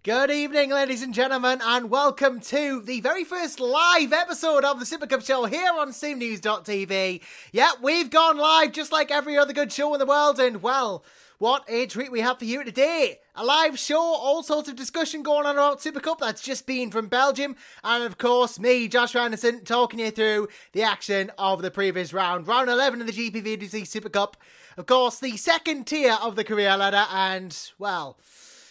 Good evening, ladies and gentlemen, and welcome to the very first live episode of the Supercup show here on SimNews.TV. Yeah, we've gone live just like every other good show in the world, and well, what a treat we have for you today. A live show, all sorts of discussion going on about Supercup that's just been from Belgium, and of course me, Josh Anderson, talking you through the action of the previous round. Round 11 of the GPVWC Supercup. Of course, the second tier of the career ladder, and well,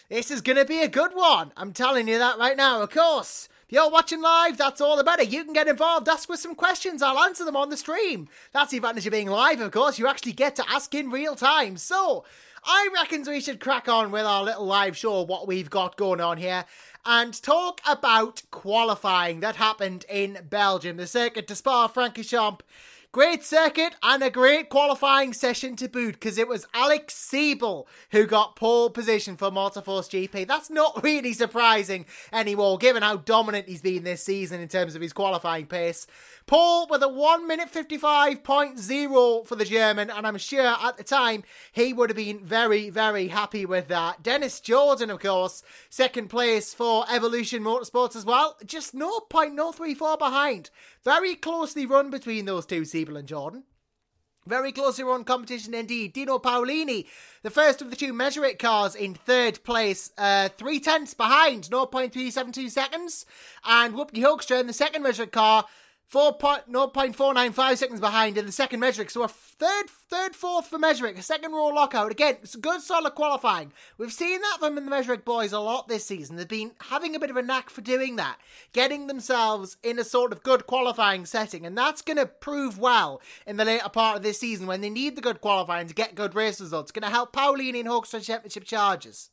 this is going to be a good one. I'm telling you that right now. Of course, if you're watching live, that's all the better. You can get involved, ask us some questions. I'll answer them on the stream. That's the advantage of being live, of course. You actually get to ask in real time. So, I reckon we should crack on with our little live show, what we've got going on here, and talk about qualifying that happened in Belgium. The circuit de Spa-Francorchamps. Great circuit and a great qualifying session to boot, because it was Alex Siebel who got pole position for Motorforce GP. That's not really surprising anymore, given how dominant he's been this season in terms of his qualifying pace. Pole with a 1 minute 55.0 for the German, and I'm sure at the time he would have been very, very happy with that. Dennis Jordan, of course, second place for Evolution Motorsports as well, just 0.034 behind. Very closely run between those two, Siebel and Jordan. Very closely run competition indeed. Dino Paolini, the first of the two Measure It cars, in third place, 3/10 behind, 0.372 seconds. And Whoopie Hoekstra in the second Measure It car, 0.495 seconds behind in the second Measure It. So a fourth for Measure It, a second row lockout. Again, it's a good solid qualifying. We've seen that from the Measure It boys a lot this season. They've been having a bit of a knack for doing that, getting themselves in a sort of good qualifying setting, and that's going to prove well in the later part of this season when they need the good qualifying to get good race results. It's going to help Paolini and Hoekstra championship charges.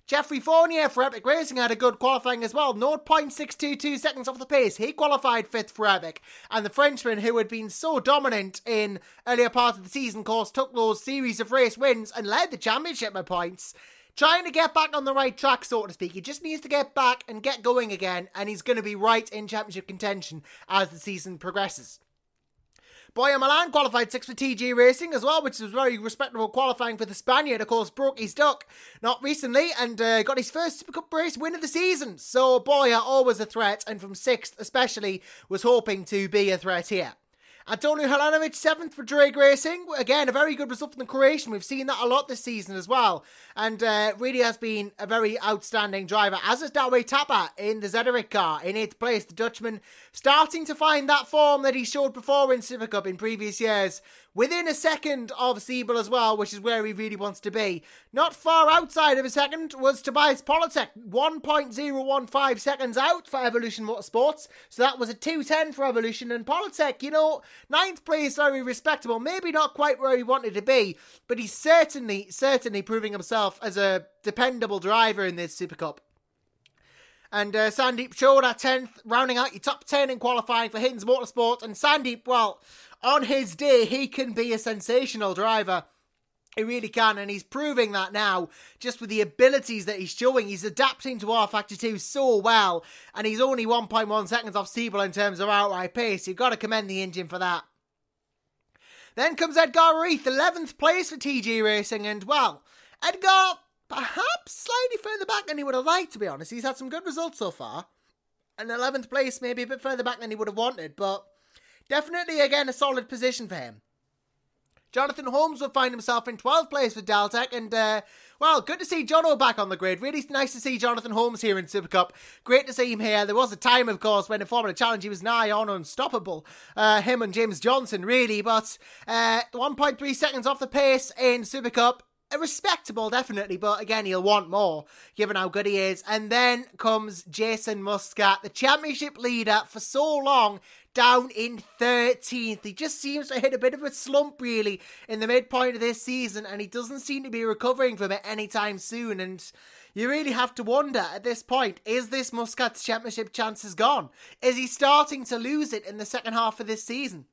Jeffrey Fournier for Epic Racing had a good qualifying as well, 0.622 seconds off the pace. He qualified 5th for Epic, and the Frenchman, who had been so dominant in earlier parts of the season, of course, took those series of race wins and led the championship by points. Trying to get back on the right track, so to speak. He just needs to get back and get going again, and he's going to be right in championship contention as the season progresses. Boya Milan qualified 6th for TG Racing as well, which was very respectable qualifying for the Spaniard. Of course, broke his duck not recently and got his first Supercup race win of the season. So Boya, always a threat, and from 6th especially, was hoping to be a threat here. Antonio Helanovic, 7th for Drake Racing. Again, a very good result from the Croatian. We've seen that a lot this season as well. And really has been a very outstanding driver. As is Douwe Tapper in the Zederik car in 8th place. The Dutchman starting to find that form that he showed before in Supercup in previous years. Within a second of Siebel as well, which is where he really wants to be. Not far outside of a second was Tobias Politek, 1.015 seconds out for Evolution Motorsports. So that was a 2:10 for Evolution. And Politek, 9th place, very respectable. Maybe not quite where he wanted to be, but he's certainly proving himself as a dependable driver in this Supercup. And Sandeep Choda, 10th, rounding out your top 10 in qualifying for Higgins Motorsport. And Sandeep, well, on his day, he can be a sensational driver. He really can, and he's proving that now, just with the abilities that he's showing. He's adapting to R-Factor 2 so well, and he's only 1.1 seconds off Siebel in terms of outright pace. You've got to commend the engine for that. Then comes Edgar Reith, 11th place for TG Racing, and well, Edgar, perhaps slightly further back than he would have liked, to be honest. He's had some good results so far, and 11th place maybe a bit further back than he would have wanted, but definitely, again, a solid position for him. Jonathan Holmes will find himself in 12th place with Daltech, and, well, good to see Jono back on the grid. Really nice to see Jonathan Holmes here in Supercup. Great to see him here. There was a time, of course, when in Formula Challenge he was nigh on unstoppable. Him and James Johnson, really, but 1.3 seconds off the pace in Supercup. Respectable, definitely, but again, he'll want more, given how good he is. And then comes Jason Muscat, the championship leader for so long, down in 13th. He just seems to hit a bit of a slump, really, in the midpoint of this season, and he doesn't seem to be recovering from it anytime soon. And you really have to wonder at this point, is this Muscat's championship chances gone? Is he starting to lose it in the second half of this season?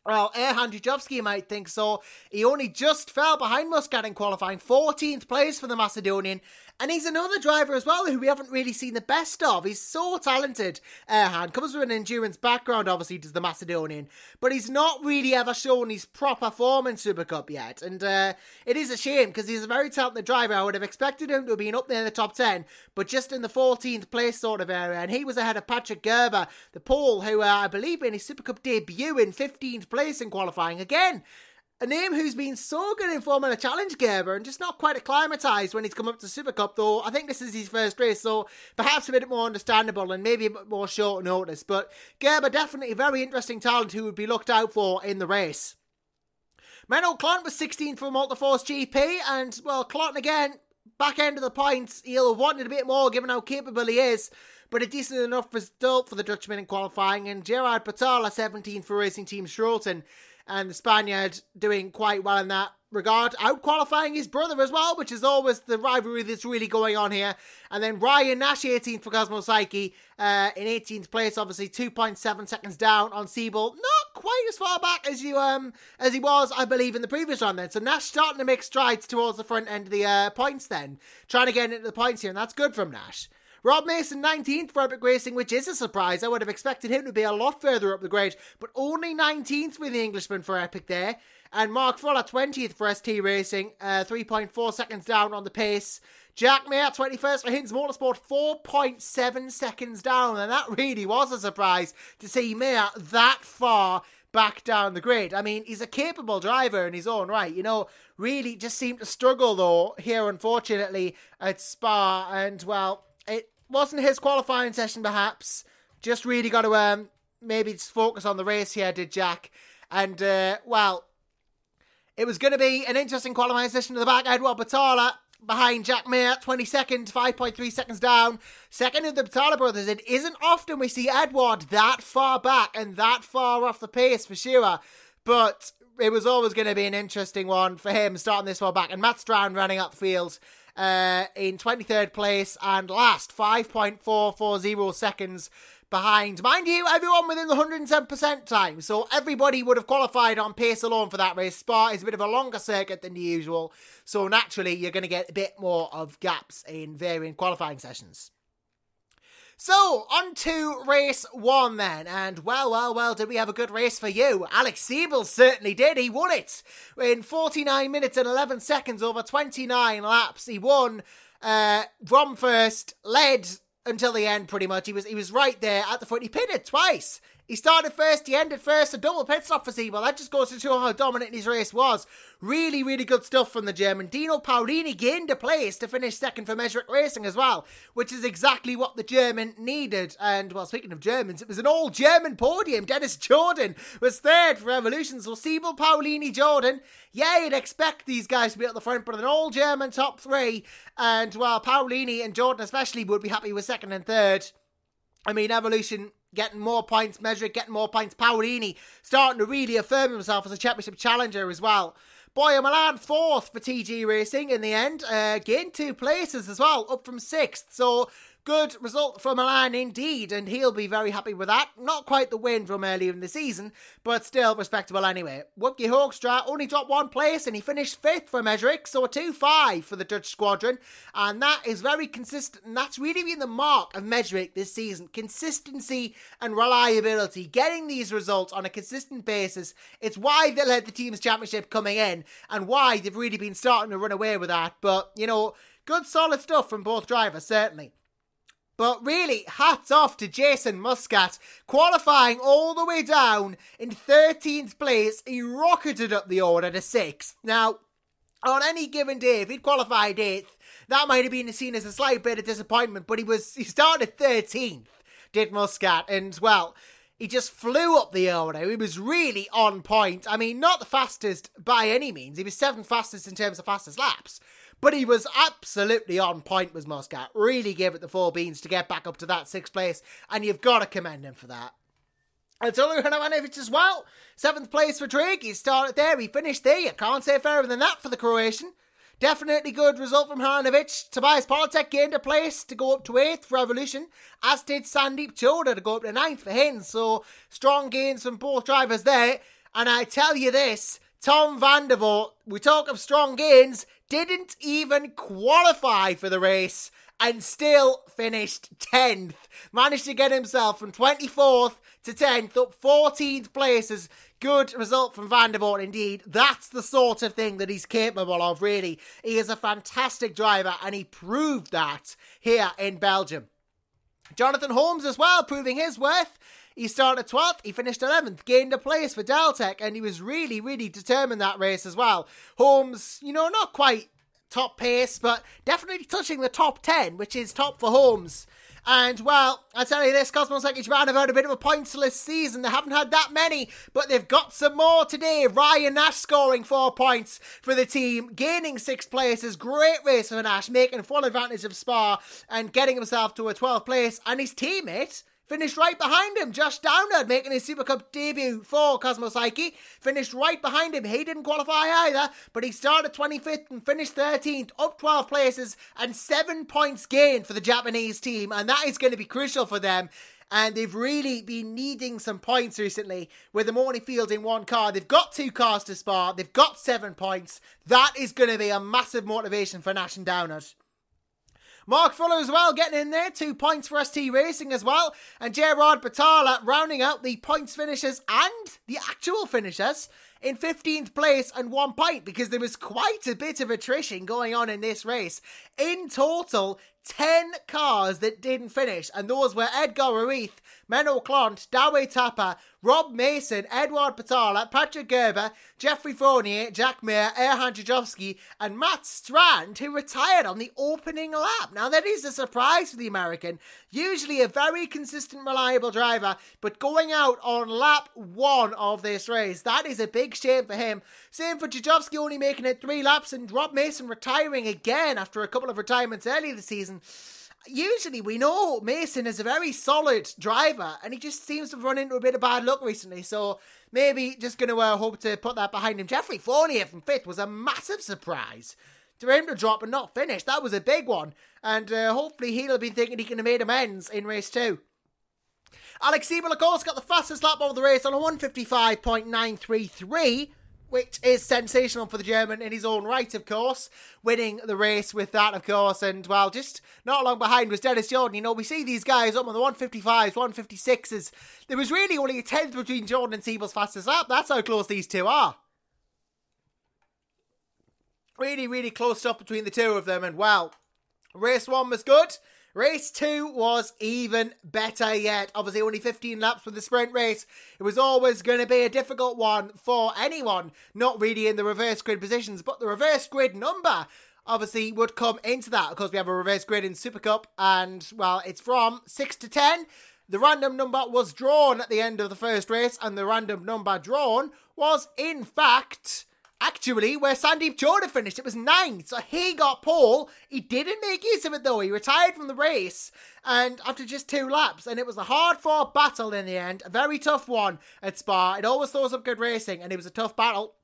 Well, Erhan Jujovski, you might think so. He only just fell behind Muscat in qualifying, 14th place for the Macedonian. And he's another driver as well who we haven't really seen the best of. He's so talented, Erhan. Comes with an endurance background, obviously, does the Macedonian. But he's not really ever shown his proper form in Supercup yet. And it is a shame because he's a very talented driver. I would have expected him to have been up there in the top 10, but just in the 14th place sort of area. And he was ahead of Patrick Gerber, the Pole, who I believe in his Supercup debut in 15th place in qualifying. Again, a name who's been so good in Formula Challenge, Gerber, and just not quite acclimatised when he's come up to Supercup, though I think this is his first race, so perhaps a bit more understandable and maybe a bit more short notice. But Gerber, definitely a very interesting talent who would be looked out for in the race. Menno Clont was 16th for Malta Force GP, and, well, Clont again, back end of the points, he'll have wanted a bit more given how capable he is, but a decent enough result for the Dutchman in qualifying, and Gerard Patala 17th for Racing Team Schroten, and the Spaniard doing quite well in that regard, out-qualifying his brother as well, which is always the rivalry that's really going on here. And then Ryan Nash, 18th for Cosmo Psyche, in 18th place, obviously 2.7 seconds down on Siebel. Not quite as far back as he was, I believe, in the previous round then. So Nash starting to make strides towards the front end of the points then, trying to get into the points here, and that's good from Nash. Rob Mason, 19th for Epic Racing, which is a surprise. I would have expected him to be a lot further up the grade, but only 19th with the Englishman for Epic there. And Mark Fuller, 20th for ST Racing, 3.4 seconds down on the pace. Jack Mayer, 21st for Hinds Motorsport, 4.7 seconds down, and that really was a surprise to see Mayer that far back down the grid. I mean, he's a capable driver in his own right, you know, really just seemed to struggle though here, unfortunately, at Spa, and well, it wasn't his qualifying session, perhaps. Just really got to maybe just focus on the race here, did Jack. And, well, it was going to be an interesting qualifying session to the back. Edward Batala behind Jack Mayer, 22nd, 5.3 seconds down. Second of the Batala brothers. It isn't often we see Edward that far back and that far off the pace for sure. But it was always going to be an interesting one for him starting this far back. And Matt Strand running up the field in 23rd place and last, 5.440 seconds behind. Mind you, everyone within the 107% time, so everybody would have qualified on pace alone for that race. Spa is a bit of a longer circuit than the usual, so naturally you're going to get a bit more of gaps in varying qualifying sessions. So, on to race 1 then, and well, did we have a good race for you? Alex Siebel certainly did. He won it in 49 minutes and 11 seconds over 29 laps. He won from first, led until the end pretty much. He was right there at the front. He pitted twice. He started first, he ended first, a double pit stop for Siebel. That just goes to show how dominant his race was. Really, really good stuff from the German. Dino Paolini gained a place to finish second for Mesrick Racing as well, which is exactly what the German needed. And, well, speaking of Germans, it was an all-German podium. Dennis Jordan was third for Revolution. So Siebel, Paolini, Jordan. Yeah, you'd expect these guys to be at the front, but an all-German top three. And, well, Paolini and Jordan especially would be happy with second and third. I mean, Evolution getting more points, Mesrick getting more points, Paolini starting to really affirm himself as a championship challenger as well. Boyo Milan 4th for TG Racing in the end, gained 2 places as well, up from 6th, so good result for Milan indeed, and he'll be very happy with that. Not quite the win from earlier in the season, but still respectable anyway. Wupke Hoekstra only dropped 1 place and he finished 5th for Mesrick, so a 2-5 for the Dutch squadron, and that is very consistent, and that's really been the mark of Mesrick this season. Consistency and reliability, getting these results on a consistent basis. It's why they led the team's championship coming in, and why they've really been starting to run away with that, but, you know, good solid stuff from both drivers, certainly. But really, hats off to Jason Muscat, qualifying all the way down in 13th place. He rocketed up the order to 6th. Now, on any given day, if he'd qualified 8th, that might have been seen as a slight bit of disappointment, but he started 13th, did Muscat, and, well, he just flew up the order. He was really on point. I mean, not the fastest by any means. He was 7th fastest in terms of fastest laps. But he was absolutely on point, was Muscat. Really gave it the 4 beans to get back up to that 6th place. And you've got to commend him for that. And Tolu Hrnovanovic as well. 7th place for Drake. He started there. He finished there. You can't say fairer than that for the Croatian. Definitely good result from Hrnovanovic. Tobias Politek gained a place to go up to 8th for Revolution. As did Sandeep Choda to go up to 9th for Hinds. So strong gains from both drivers there. And I tell you this, Tom van der Voort, we talk of strong gains, didn't even qualify for the race and still finished 10th. Managed to get himself from 24th to 10th, up 14th places. Good result from Van der Voort indeed. That's the sort of thing that he's capable of, really. He is a fantastic driver, and he proved that here in Belgium. Jonathan Holmes as well, proving his worth. He started 12th, he finished 11th, gained a place for Deltec, and he was really, really determined that race as well. Holmes, not quite top pace, but definitely touching the top 10, which is top for Holmes. And, well, I tell you this, Cosmos Japan have had a bit of a pointsless season. They haven't had that many, but they've got some more today. Ryan Nash scoring 4 points for the team, gaining 6 places. Great race for Nash, making full advantage of Spa and getting himself to a 12th place. And his teammate finished right behind him. Josh Downard making his Supercup debut for Cosmos Psyche. Finished right behind him. He didn't qualify either, but he started 25th and finished 13th, up 12 places and 7 points gained for the Japanese team. And that is going to be crucial for them. And they've really been needing some points recently with them only fielding 1 car. They've got 2 cars to spar. They've got 7 points. That is going to be a massive motivation for Nash and Downard. Mark Fuller as well getting in there, 2 points for ST Racing as well. And Gerard Batala rounding out the points finishers and the actual finishers in 15th place and 1 point, because there was quite a bit of attrition going on in this race. In total, 10 cars that didn't finish, and those were Edgar Ruiz, Menno Clont, Dawe Tapper, Rob Mason, Edward Patala, Patrick Gerber, Jeffrey Fournier, Jack Mayer, Erhan Jajovski, and Matt Strand, who retired on the opening lap. Now, that is a surprise for the American. Usually a very consistent, reliable driver, but going out on lap 1 of this race, that is a big shame for him. Same for Jajovski, only making it 3 laps, and Rob Mason retiring again after a couple of retirements early this season. Usually we know Mason is a very solid driver, and he just seems to have run into a bit of bad luck recently, so maybe just going to hope to put that behind him. Jeffrey Fournier from 5th was a massive surprise. For him to drop and not finish, that was a big one, and hopefully he'll be thinking he can have made amends in race 2. Alex Siebel, of course, got the fastest lap of the race on a 1:55.933, which is sensational for the German in his own right, of course, winning the race with that, of course. And, well, just not long behind was Dennis Jordan. We see these guys up on the 155s, 156s. There was really only a 10th between Jordan and Siebel's fastest lap. That's how close these two are. Really, really close stuff between the two of them. And, well, race 1 was good. Race 2 was even better yet. Obviously, only 15 laps for the sprint race. It was always going to be a difficult one for anyone not really in the reverse grid positions. But the reverse grid number obviously would come into that. Of course, we have a reverse grid in Supercup. And, well, it's from 6 to 10. The random number was drawn at the end of the first race. And the random number drawn was, in fact, actually where Sandeep Jordan finished. It was 9th, so he got pole. He didn't make use of it though. He retired from the race and after just 2 laps, and it was a hard-fought battle in the end. A very tough one at Spa. It always throws up good racing, and it was a tough battle.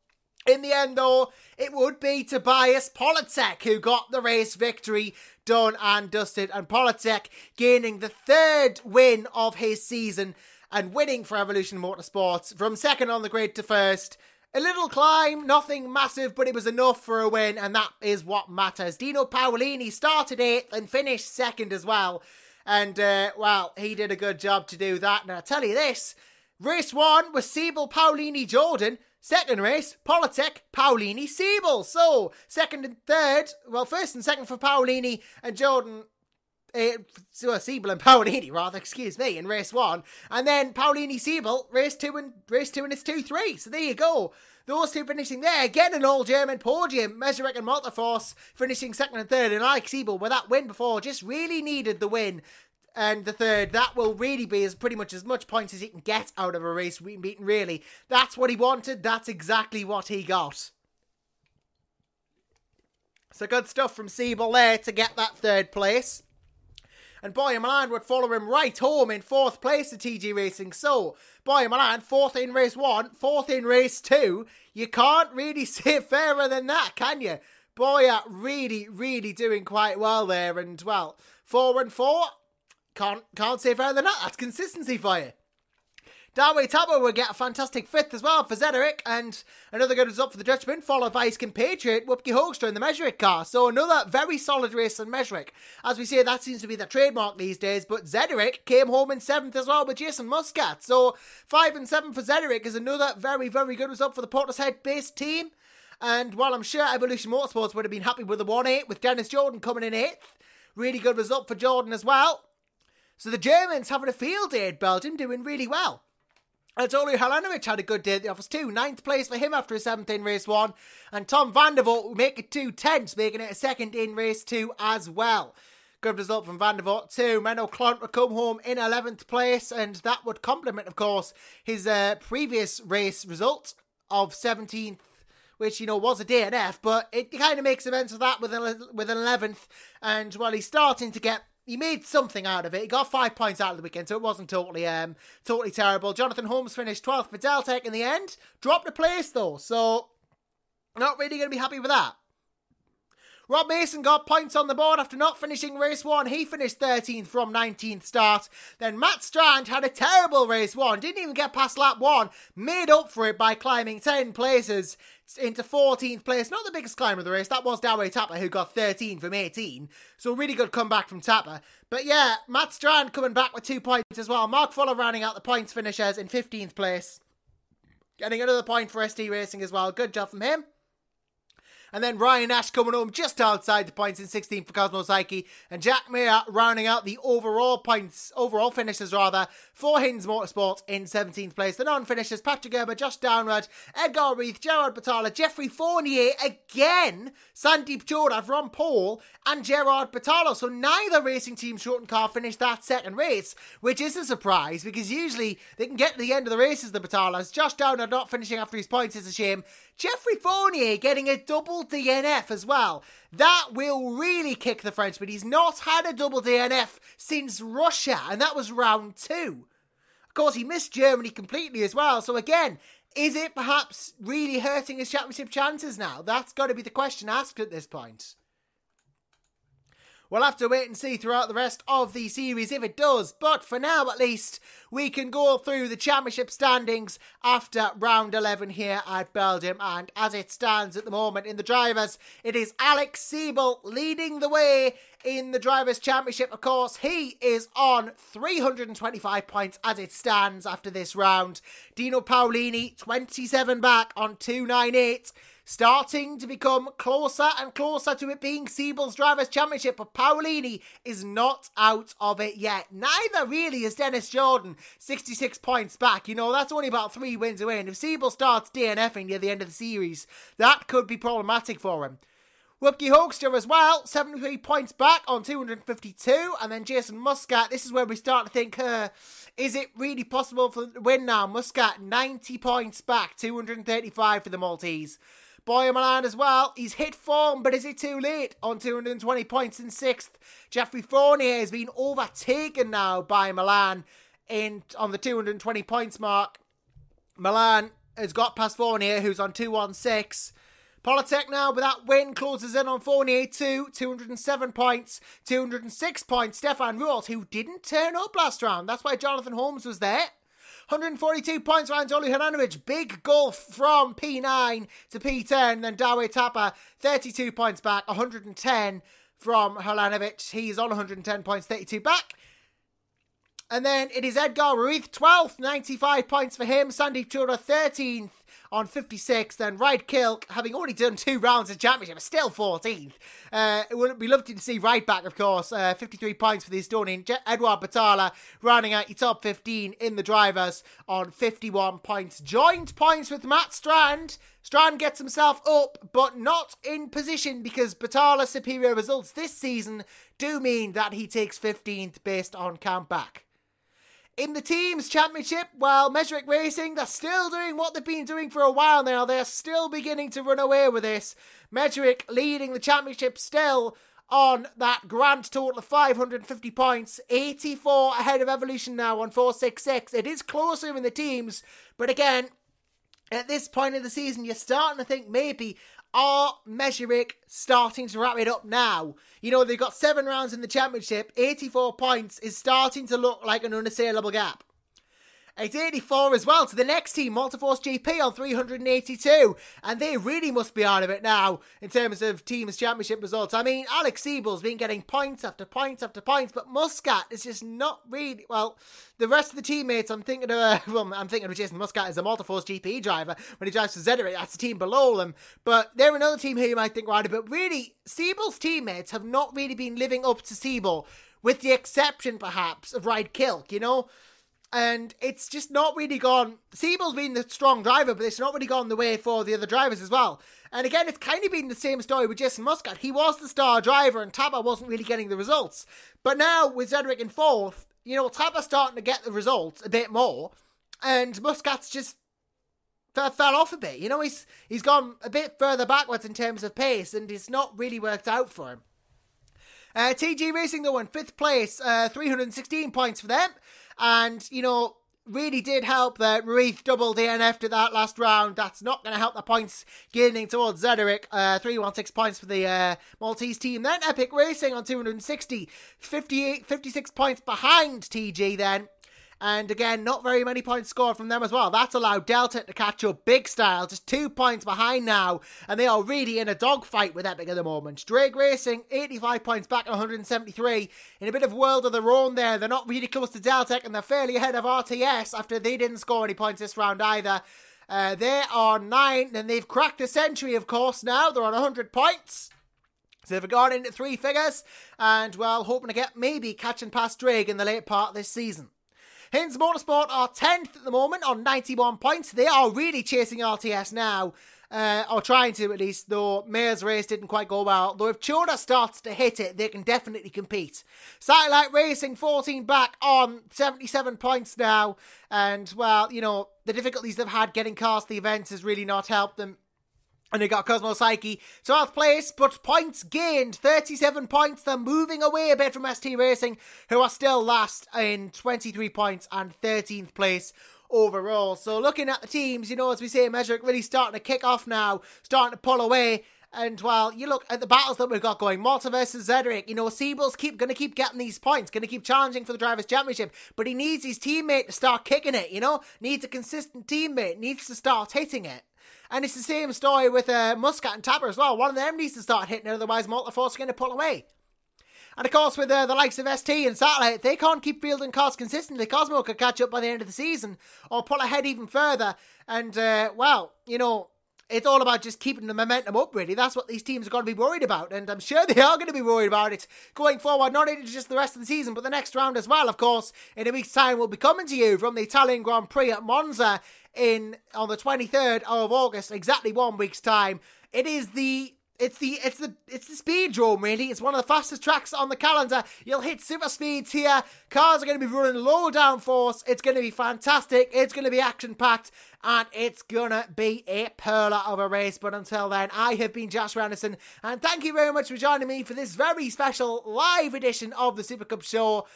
In the end though, it would be Tobias Polacek who got the race victory done and dusted, and Polacek gaining the 3rd win of his season and winning for Evolution Motorsports from 2nd on the grid to 1st. A little climb, nothing massive, but it was enough for a win, and that is what matters. Dino Paolini started 8th and finished 2nd as well. And, well, he did a good job to do that. And I'll tell you this, race 1 was Siebel, Paolini, Jordan. 2nd race, Polacek, Paolini, Siebel. So, 2nd and 3rd, well, 1st and 2nd for Paolini and Jordan. Siebel and Paolini, rather, excuse me, in race 1. And then Paolini, Siebel, race 2 and it's 2-3. So there you go. Those two finishing there. Again, an all-German podium. Meserek and Multiforce finishing 2nd and 3rd. And Alex Siebel, with that win before, just really needed the win. And the 3rd, that will really be pretty much as much points as he can get out of a race beaten, really. That's what he wanted. That's exactly what he got. So good stuff from Siebel there to get that 3rd place. And Boyer Milan would follow him right home in 4th place at TG Racing. So, Boyer Milan, 4th in race 1, 4th in race 2. You can't really say fairer than that, can you? Boyer really, really doing quite well there. And, well, 4 and 4, can't say fairer than that. That's consistency for you. Darwin Tapper will get a fantastic 5th as well for Zederick, and another good result for the Dutchman, followed by his compatriot Wupke Hoekstra in the Measurik car. So another very solid race in Measurik. As we say, that seems to be the trademark these days, but Zederick came home in 7th as well with Jason Muscat. So 5 and 7 for Zederick is another very, very good result for the Portishead-based team. And while I'm sure Evolution Motorsports would have been happy with the 1-8, with Dennis Jordan coming in 8th, really good result for Jordan as well. So the Germans having a field day at Belgium, doing really well. Anatoly Helenovic had a good day at the office too. 9th place for him after a 7th in race 1. And Tom van der Voort will make it 2 10ths, making it a 2nd in race 2 as well. Good result from van der Voort too. Menno Klont would come home in 11th place, and that would complement, of course, his previous race result of 17th, which, you know, was a DNF, but it kind of makes sense of that with an 11th. And, well, he's starting to get... He made something out of it. He got 5 points out of the weekend, so it wasn't totally terrible. Jonathan Holmes finished 12th for Deltec in the end. Dropped a place, though, so not really going to be happy with that. Rob Mason got points on the board after not finishing race 1. He finished 13th from 19th start. Then Matt Strand had a terrible race 1. Didn't even get past lap 1. Made up for it by climbing 10 places into 14th place. Not the biggest climb of the race. That was Darwin Tapper, who got 13 from 18. So really good comeback from Tapper. But yeah, Matt Strand coming back with 2 points as well. Mark Fuller rounding out the points finishers in 15th place. Getting another point for SD Racing as well. Good job from him. And then Ryan Nash coming home just outside the points in 16th for Cosmo Psyche. And Jack Mayer rounding out the overall finishes for Hins Motorsport in 17th place. The non-finishers, Patrick Gerber, Josh Downward, Edgar Reith, Gerard Battala, Jeffrey Fournier again, Sandeep Chodar, Ron Paul, and Gerard Battala. So neither racing team shortened car finished that second race, which is a surprise because usually they can get to the end of the races, the Battalas. Josh Downward not finishing after his points is a shame. Jeffrey Fournier getting a double DNF as well. That will really kick the French, but he's not had a double DNF since Russia, and that was round 2. Of course, he missed Germany completely as well. So again, is it perhaps really hurting his championship chances now? That's got to be the question asked at this point. We'll have to wait and see throughout the rest of the series if it does. But for now, at least, we can go through the championship standings after round 11 here at Belgium. And as it stands at the moment in the drivers, it is Alex Siebel leading the way in the Drivers' Championship. Of course, he is on 325 points as it stands after this round. Dino Paolini, 27 back on 298. Starting to become closer and closer to it being Siebel's Drivers' Championship, but Paolini is not out of it yet. Neither really is Dennis Jordan, 66 points back. You know, that's only about 3 wins away, and if Siebel starts DNFing near the end of the series, that could be problematic for him. Wupke Hoekstra as well, 73 points back on 252, and then Jason Muscat. This is where we start to think, is it really possible for the win now? Muscat, 90 points back, 235 for the Maltese. Boyer Milan as well, he's hit form, but is it too late? On 220 points in 6th. Jeffrey Fournier has been overtaken now by Milan on the 220 points mark. Milan has got past Fournier, who's on 216. Polytech now, with that win, closes in on Fournier too. 207 points, 206 points. Stefan Ruolt, who didn't turn up last round. That's why Jonathan Holmes was there. 142 points for Anatoly Helenovic. Big gulf from P9 to P10. Then Darwin Tapper, 32 points back. 110 from Helenovic. He's on 110 points, 32 back. And then it is Edgar Ruiz, 12th, 95 points for him. Sandeep Chodar, 13th on 56. Then Wright Kilk, having already done 2 rounds of championship, is still 14th. It would be lovely to see Wright back, of course. 53 points for the Estonian. Edouard Battala rounding out your top 15 in the drivers on 51 points. Joint points with Matt Strand. Strand gets himself up, but not in position because Battala's superior results this season do mean that he takes 15th based on count back. In the team's championship, well, Measurik Racing, they're still doing what they've been doing for a while now. They're still beginning to run away with this. Measurik leading the championship still on that grand total of 550 points. 84 ahead of Evolution now on 466. It is closer in the teams, but again, at this point of the season, you're starting to think maybe, are Measurik starting to wrap it up now? You know, they've got 7 rounds in the championship. 84 points is starting to look like an unassailable gap. It's 84 as well to the next team, Multiforce GP on 382. And they really must be out of it now in terms of Teams Championship results. I mean, Alex Siebel's been getting points after points after points, but Muscat is just not really, well, the rest of the teammates, I'm thinking of Jason Muscat as a Multiforce GP driver when he drives for Zederick. That's the team below them. But they're another team who you might think, right, but really, Siebel's teammates have not really been living up to Siebel, with the exception, perhaps, of Ride Kilk, you know? And it's just not really gone. Siebel's been the strong driver, but it's not really gone the way for the other drivers as well. And again, it's kind of been the same story with Jason Muscat. He was the star driver and Tapper wasn't really getting the results. But now, with Zederick in fourth, you know, Tapper's starting to get the results a bit more. And Muscat's just fell off a bit. You know, he's gone a bit further backwards in terms of pace, and it's not really worked out for him. TG Racing, though, in 5th place, 316 points for them. And, you know, really did help that Ruiz double DNF to that last round. That's not going to help the points gaining towards Zederick. 316 points for the Maltese team. Then Epic Racing on 260, 56 points behind TG then. And again, not very many points scored from them as well. That's allowed Delta to catch up big style, just 2 points behind now. And they are really in a dogfight with Epic at the moment. Drake Racing, 85 points back, 173. In a bit of world of their own there. They're not really close to Deltec, and they're fairly ahead of RTS after they didn't score any points this round either. They are 9, and they've cracked a century, of course, now. They're on 100 points. So they've gone into 3 figures. And, well, hoping to get maybe catching past Drake in the late part of this season. Hinds Motorsport are 10th at the moment on 91 points. They are really chasing RTS now, or trying to at least, though Mayer's race didn't quite go well. Though if Choda starts to hit it, they can definitely compete. Satellite Racing 14 back on 77 points now. And, well, you know, the difficulties they've had getting past the events has really not helped them. And they got Cosmo Psyche 12th place, but points gained, 37 points. They're moving away a bit from ST Racing, who are still last in 23 points and 13th place overall. So looking at the teams, you know, as we say, Mesrick really starting to kick off now, starting to pull away. And, well, you look at the battles that we've got going. Malta versus Zederick. You know, Siebel's going to keep getting these points. Going to keep challenging for the Drivers' Championship. But he needs his teammate to start kicking it, you know. Needs a consistent teammate. Needs to start hitting it. And it's the same story with Muscat and Tapper as well. One of them needs to start hitting it, otherwise Multiforce are going to pull away. And of course, with the likes of ST and Satellite, they can't keep fielding cars consistently. Cosmo could catch up by the end of the season, or pull ahead even further. And, well, you know, it's all about just keeping the momentum up, really. That's what these teams are going to be worried about. And I'm sure they are going to be worried about it going forward, not only just the rest of the season, but the next round as well. Of course, in a week's time, we'll be coming to you from the Italian Grand Prix at Monza on the 23rd of August, exactly 1 week's time. It's the speedrome, really. It's one of the fastest tracks on the calendar. You'll hit super speeds here. Cars are going to be running low downforce. It's going to be fantastic. It's going to be action-packed. And it's going to be a perler of a race. But until then, I have been Josh Randerson. And thank you very much for joining me for this very special live edition of the Supercup show.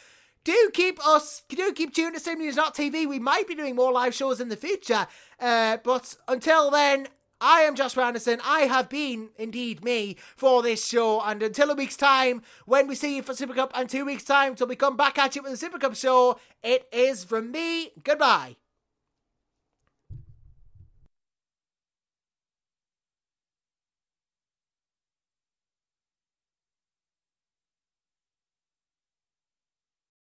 Do keep tuned to SimNews.TV. We might be doing more live shows in the future. But until then, I am Josh Randerson. I have been, indeed, me for this show. And until a week's time, when we see you for Supercup, and 2 weeks' time till we come back at you with the Supercup show, it is from me. Goodbye.